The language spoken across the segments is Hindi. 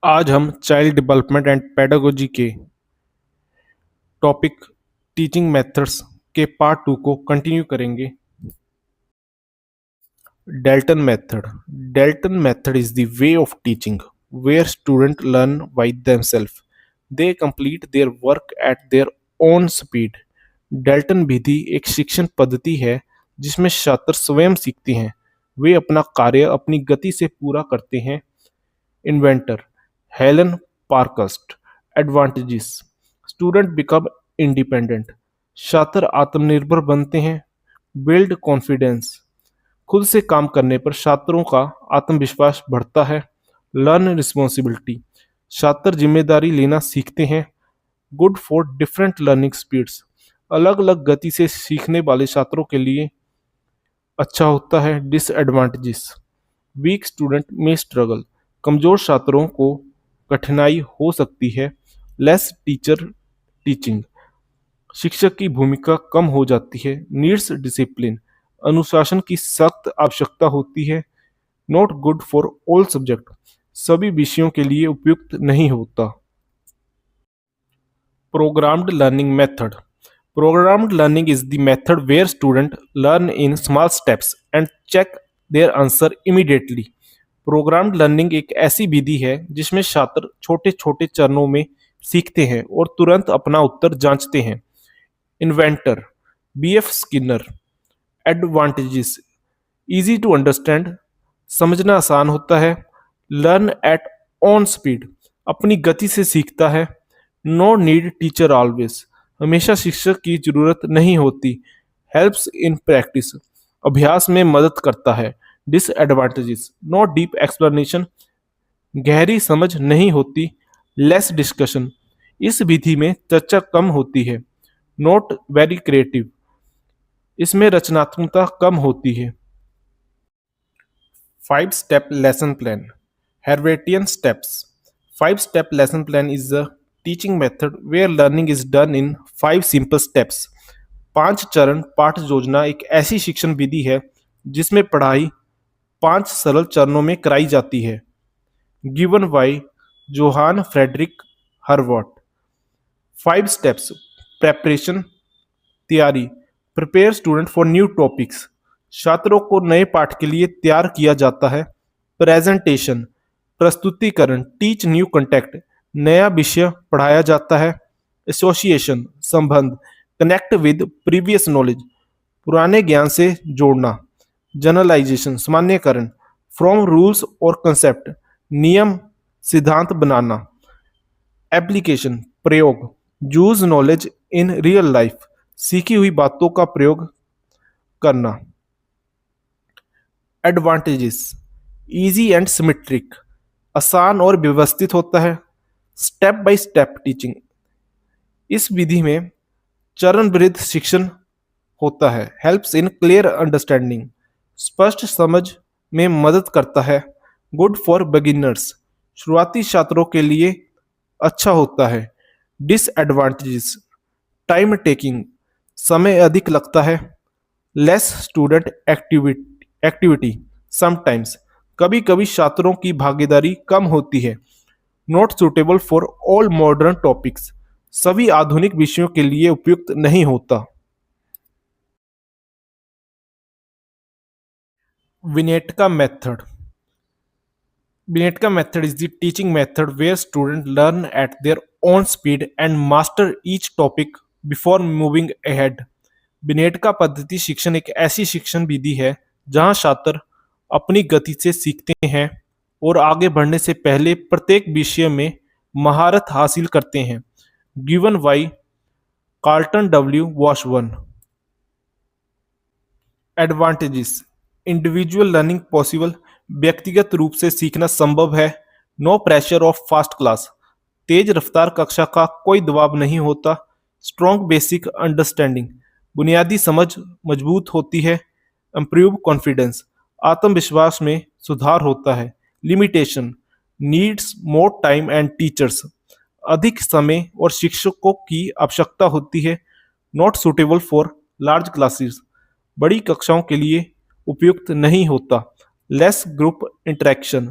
आज हम चाइल्ड डेवलपमेंट एंड पेडागोजी के टॉपिक टीचिंग मेथड्स के पार्ट 2 को कंटिन्यू करेंगे। Dalton method. Dalton method is the way of teaching where students learn by themselves. They complete their work at their own speed. Dalton विधि एक शिक्षण पद्धति है जिसमें छात्र स्वयं सीखते हैं। वे अपना कार्य अपनी गति से पूरा करते हैं। Inventor Helen Parkhurst. Advantages student become independent, छात्र आत्मनिर्भर बनते हैं। बिल्ड कॉन्फिडेंस खुद से काम करने पर छात्रों का आत्मविश्वास बढ़ता है। लर्न रिस्पॉन्सिबिलिटी छात्र जिम्मेदारी लेना सीखते हैं। Good for different learning speeds अलग अलग गति से सीखने वाले छात्रों के लिए अच्छा होता है। डिसएडवांटेजेस वीक स्टूडेंट में स्ट्रगल कमजोर छात्रों को कठिनाई हो सकती है। लेस टीचर टीचिंग शिक्षक की भूमिका कम हो जाती है। नीड्स डिसिप्लिन अनुशासन की सख्त आवश्यकता होती है। Not good for all subject सभी विषयों के लिए उपयुक्त नहीं होता। Programmed learning method programmed learning is the method where student learn in small steps and check their answer immediately. Programmed learning एक ऐसी विधि है जिसमें छात्र छोटे छोटे चरणों में सीखते हैं और तुरंत अपना उत्तर जांचते हैं। Inventor B F Skinner. Advantages easy to understand समझना आसान होता है। लर्न एट ऑन स्पीड अपनी गति से सीखता है। नो नीड टीचर ऑलवेज हमेशा शिक्षक की जरूरत नहीं होती। हेल्प्स इन प्रैक्टिस अभ्यास में मदद करता है। डिसएडवांटेजेस नो डीप एक्सप्लेनेशन गहरी समझ नहीं होती। लेस डिस्कशन इस विधि में चर्चा कम होती है। नॉट वेरी क्रिएटिव इसमें रचनात्मकता कम होती है। 5 step lesson plan Harvatian steps 5 step lesson plan is a teaching method where learning is done in 5 simple steps। 5 चरण पाठ योजना एक ऐसी शिक्षण विधि है जिसमें पढ़ाई 5 सरल चरणों में कराई जाती है। Given by Johann Friedrich Herbart. 5 steps preparation तैयारी prepare student for new topics छात्रों को नए पाठ के लिए तैयार किया जाता है। प्रेजेंटेशन प्रस्तुतिकरण टीच न्यू कंटेक्ट नया विषय पढ़ाया जाता है। एसोसिएशन संबंध कनेक्ट विद प्रीवियस नॉलेज पुराने ज्ञान से जोड़ना। जनरलाइजेशन सामान्यकरण फ्रॉम रूल्स और कंसेप्ट नियम सिद्धांत बनाना। एप्लीकेशन प्रयोग use knowledge in real life सीखी हुई बातों का प्रयोग करना। एडवांटेजेस इजी एंड सिमेट्रिक आसान और व्यवस्थित होता है। स्टेप बाय स्टेप टीचिंग इस विधि में चरणबद्ध शिक्षण होता है। हेल्प्स इन क्लियर अंडरस्टैंडिंग स्पष्ट समझ में मदद करता है। गुड फॉर बिगिनर्स शुरुआती छात्रों के लिए अच्छा होता है। डिसएडवांटेजेस टाइम टेकिंग समय अधिक लगता है। लेस स्टूडेंट एक्टिविटी समटाइम्स कभी कभी छात्रों की भागीदारी कम होती है। Not suitable for all modern topics सभी आधुनिक विषयों के लिए उपयुक्त नहीं होता। Winnetka method Binetka method is the teaching method where students learn at their own speed and master each topic before moving ahead। बिनेटका पद्धति शिक्षण एक ऐसी शिक्षण विधि है जहां छात्र अपनी गति से सीखते हैं और आगे बढ़ने से पहले प्रत्येक विषय में महारत हासिल करते हैं। Given by Carleton W Washburne. Advantages individual learning possible व्यक्तिगत रूप से सीखना संभव है। No pressure of fast class तेज रफ्तार कक्षा का कोई दबाव नहीं होता। स्ट्रॉन्ग बेसिक अंडरस्टैंडिंग बुनियादी समझ मजबूत होती है। इम्प्रूव कॉन्फिडेंस आत्मविश्वास में सुधार होता है। Limitation needs more time and teachers अधिक समय और शिक्षकों की आवश्यकता होती है। Not suitable for large classes बड़ी कक्षाओं के लिए उपयुक्त नहीं होता। लेस ग्रुप इंटरेक्शन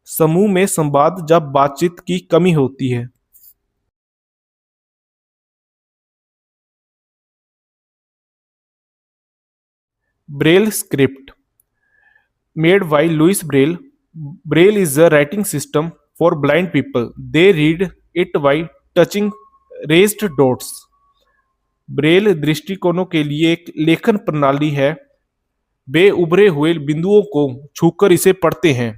समूह में संवाद या बातचीत की कमी होती है। Braille script made by Louis Braille. Braille is a writing system for blind people. They read it by touching raised dots. Braille दृष्टिकोणों के लिए एक लेखन प्रणाली है। वे उभरे हुए बिंदुओं को छूकर इसे पढ़ते हैं।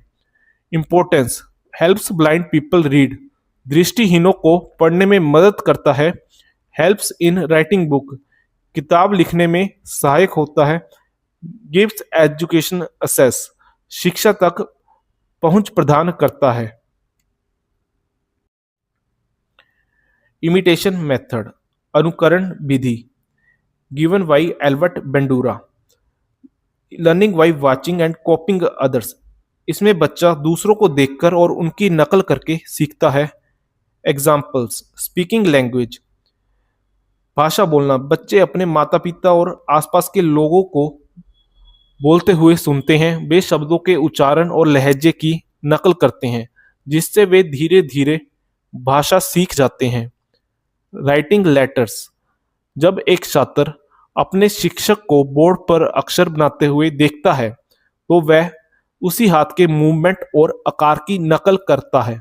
Importance helps blind people read दृष्टिहीनों को पढ़ने में मदद करता है। हेल्प्स इन राइटिंग बुक किताब लिखने में सहायक होता है। गिव्स एजुकेशन असेस शिक्षा तक पहुंच प्रदान करता है। इमिटेशन मेथड अनुकरण विधि given by Albert Bandura learning by watching and copying others इसमें बच्चा दूसरों को देखकर और उनकी नकल करके सीखता है। एग्जाम्पल्स स्पीकिंग लैंग्वेज भाषा बोलना बच्चे अपने माता पिता और आसपास के लोगों को बोलते हुए सुनते हैं। वे शब्दों के उच्चारण और लहजे की नकल करते हैं जिससे वे धीरे धीरे भाषा सीख जाते हैं। राइटिंग लेटर्स जब एक छात्र अपने शिक्षक को बोर्ड पर अक्षर बनाते हुए देखता है तो वह उसी हाथ के मूवमेंट और आकार की नकल करता है।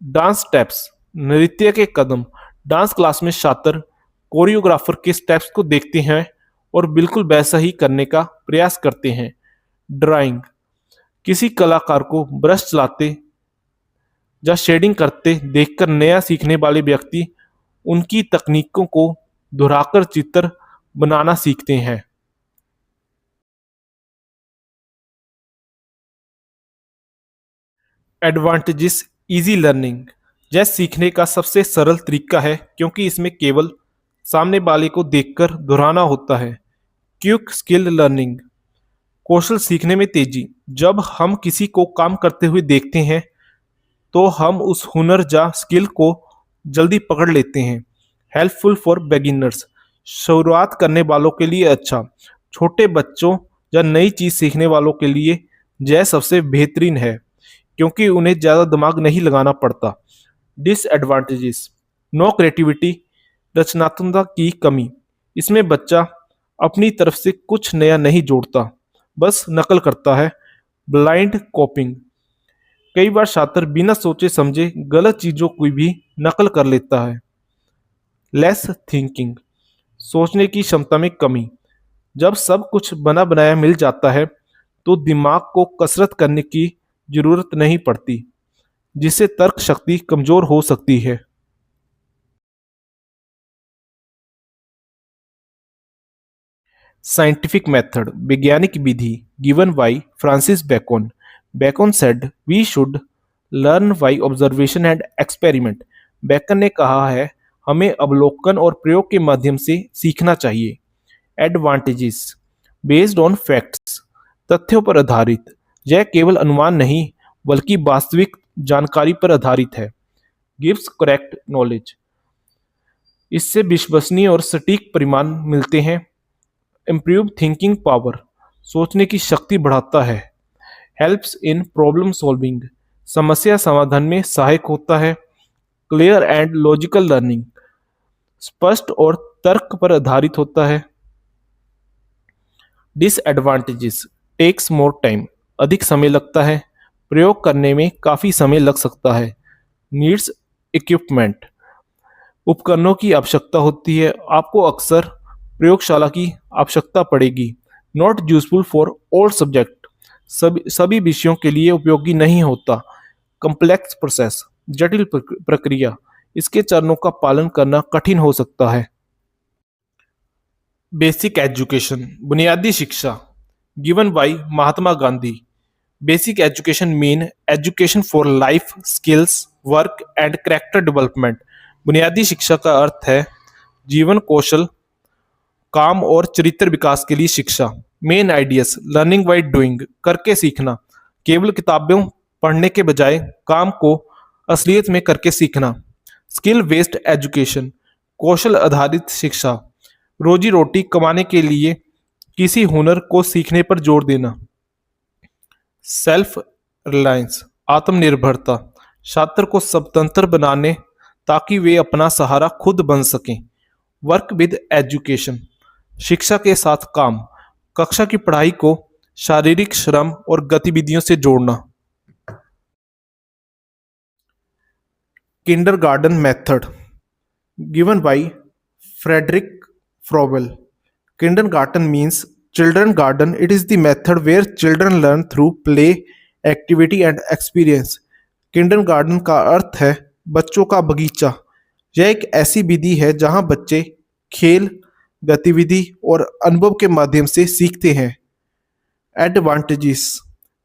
डांस स्टेप्स नृत्य के कदम डांस क्लास में छात्र कोरियोग्राफर के स्टेप्स को देखते हैं और बिल्कुल वैसा ही करने का प्रयास करते हैं। ड्राइंग किसी कलाकार को ब्रश चलाते या शेडिंग करते देखकर नया सीखने वाले व्यक्ति उनकी तकनीकों को दोहराकर चित्र बनाना सीखते हैं। एडवांटेजेस इजी लर्निंग यह सीखने का सबसे सरल तरीका है क्योंकि इसमें केवल सामने वाले को देखकर दोहराना होता है। क्विक स्किल लर्निंग कौशल सीखने में तेजी जब हम किसी को काम करते हुए देखते हैं तो हम उस हुनर या स्किल को जल्दी पकड़ लेते हैं। हेल्पफुल फॉर बिगिनर्स शुरुआत करने वालों के लिए अच्छा छोटे बच्चों या नई चीज सीखने वालों के लिए यह सबसे बेहतरीन है क्योंकि उन्हें ज़्यादा दिमाग नहीं लगाना पड़ता। डिसएडवांटेजेस नो क्रिएटिविटी रचनात्मकता की कमी इसमें बच्चा अपनी तरफ से कुछ नया नहीं जोड़ता बस नकल करता है। ब्लाइंड कॉपिंग कई बार छात्र बिना सोचे समझे गलत चीज़ों की भी नकल कर लेता है। लेस थिंकिंग सोचने की क्षमता में कमी जब सब कुछ बना बनाया मिल जाता है तो दिमाग को कसरत करने की जरूरत नहीं पड़ती जिससे तर्क शक्ति कमजोर हो सकती है। साइंटिफिक मेथड वैज्ञानिक विधि given by Francis Bacon Bacon said we should learn by observation and experiment Bacon ने कहा है हमें अवलोकन और प्रयोग के माध्यम से सीखना चाहिए। एडवांटेजेस बेस्ड ऑन फैक्ट्स तथ्यों पर आधारित यह केवल अनुमान नहीं बल्कि वास्तविक जानकारी पर आधारित है। गिव्स करेक्ट नॉलेज इससे विश्वसनीय और सटीक परिणाम मिलते हैं। इम्प्रूव थिंकिंग पावर सोचने की शक्ति बढ़ाता है। हेल्प्स इन प्रॉब्लम सॉल्विंग समस्या समाधान में सहायक होता है। क्लियर एंड लॉजिकल लर्निंग स्पष्ट और तर्क पर आधारित होता है। डिसएडवांटेजेस टेक्स मोर टाइम अधिक समय लगता है प्रयोग करने में काफ़ी समय लग सकता है। नीड्स इक्विपमेंट उपकरणों की आवश्यकता होती है आपको अक्सर प्रयोगशाला की आवश्यकता पड़ेगी। Not useful for all subject सभी विषयों के लिए उपयोगी नहीं होता। कम्प्लेक्स प्रोसेस जटिल प्रक्रिया इसके चरणों का पालन करना कठिन हो सकता है। बेसिक एजुकेशन बुनियादी शिक्षा given by Mahatma Gandhi basic education mean education for life skills work and character development बुनियादी शिक्षा का अर्थ है जीवन कौशल काम और चरित्र विकास के लिए शिक्षा। Main ideas learning by doing करके सीखना केवल किताबों पढ़ने के बजाय काम को असलियत में करके सीखना। स्किल बेस्ड एजुकेशन कौशल आधारित शिक्षा रोजी रोटी कमाने के लिए किसी हुनर को सीखने पर जोर देना। सेल्फ रिलायंस आत्मनिर्भरता, छात्र को स्वतंत्र बनाने ताकि वे अपना सहारा खुद बन सकें। वर्क विद एजुकेशन, शिक्षा के साथ काम, कक्षा की पढ़ाई को शारीरिक श्रम और गतिविधियों से जोड़ना। Kindergarten method given by Frederick Froebel. Kindergarten means children garden. It is the method where children learn through play, activity and experience. Kindergarten का अर्थ है बच्चों का बगीचा। यह एक ऐसी विधि है जहां बच्चे खेल, गतिविधि और अनुभव के माध्यम से सीखते हैं। Advantages: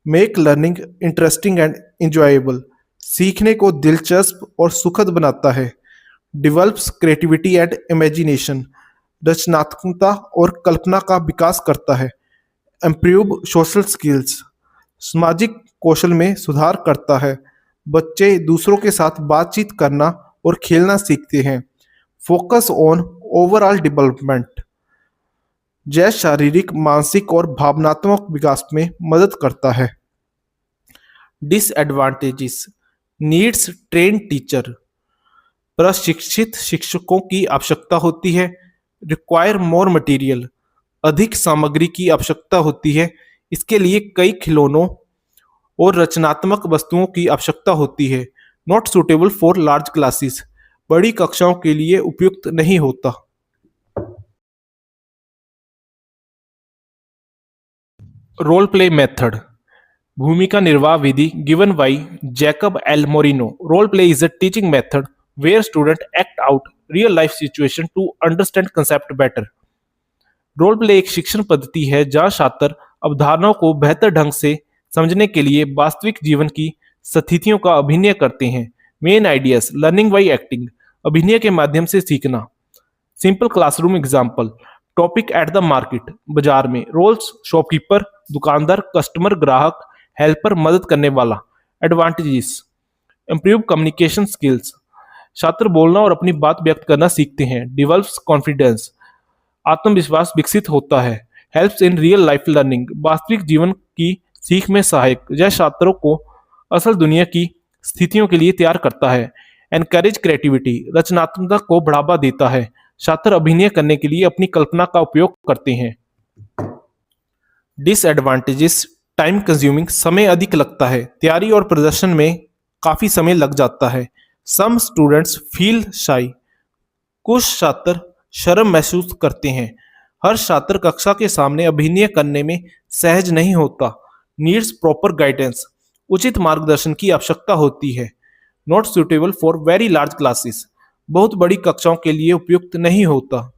make learning interesting and enjoyable, सीखने को दिलचस्प और सुखद बनाता है। डेवलप्स क्रिएटिविटी एंड इमेजिनेशन, रचनात्मकता और कल्पना का विकास करता है। इम्प्रूव सोशल स्किल्स, सामाजिक कौशल में सुधार करता है। बच्चे दूसरों के साथ बातचीत करना और खेलना सीखते हैं। फोकस ऑन ओवरऑल डेवलपमेंट, यह शारीरिक, मानसिक और भावनात्मक विकास में मदद करता है। डिसएडवांटेजेस: नीड्स ट्रेन टीचर, प्रशिक्षित शिक्षकों की आवश्यकता होती है। रिक्वायर मोर मटेरियल, अधिक सामग्री की आवश्यकता होती है। इसके लिए कई खिलौनों और रचनात्मक वस्तुओं की आवश्यकता होती है। Not suitable for large classes, बड़ी कक्षाओं के लिए उपयुक्त नहीं होता। रोल प्ले मेथड, भूमिका निर्वाह विधि given by Jacob L Moreno. Role play is a teaching method where students act out real life situation to understand concept better. Role play एक शिक्षण पद्धति है जहां छात्र अवधारणाओं को बेहतर ढंग से समझने के लिए वास्तविक जीवन की स्थितियों का अभिनय करते हैं। Main ideas: learning by acting, अभिनय के माध्यम से सीखना। Simple classroom example: topic at the market, बाजार में। रोल्स: शॉपकीपर, दुकानदार, कस्टमर, ग्राहक, हेल्पर, मदद करने वाला। एडवांटेजेस: इंप्रूव कम्युनिकेशन स्किल्स, छात्र बोलना और अपनी बात व्यक्त करना सीखते हैं। डेवलप्स कॉन्फिडेंस, आत्मविश्वास विकसित होता है। Helps in real life learning, वास्तविक जीवन की सीख में सहायक, यह छात्रों को असल दुनिया की स्थितियों के लिए तैयार करता है। एनकरेज क्रिएटिविटी, रचनात्मकता को बढ़ावा देता है। छात्र अभिनय करने के लिए अपनी कल्पना का उपयोग करते हैं। डिसएडवांटेजेस: टाइम कंज्यूमिंग, समय अधिक लगता है। तैयारी और प्रदर्शन में काफी समय लग जाता है। सम स्टूडेंट्स फील शाई, कुछ छात्र शर्म महसूस करते हैं। हर छात्र कक्षा के सामने अभिनय करने में सहज नहीं होता। नीड्स प्रॉपर गाइडेंस, उचित मार्गदर्शन की आवश्यकता होती है। Not suitable for very large classes, बहुत बड़ी कक्षाओं के लिए उपयुक्त नहीं होता।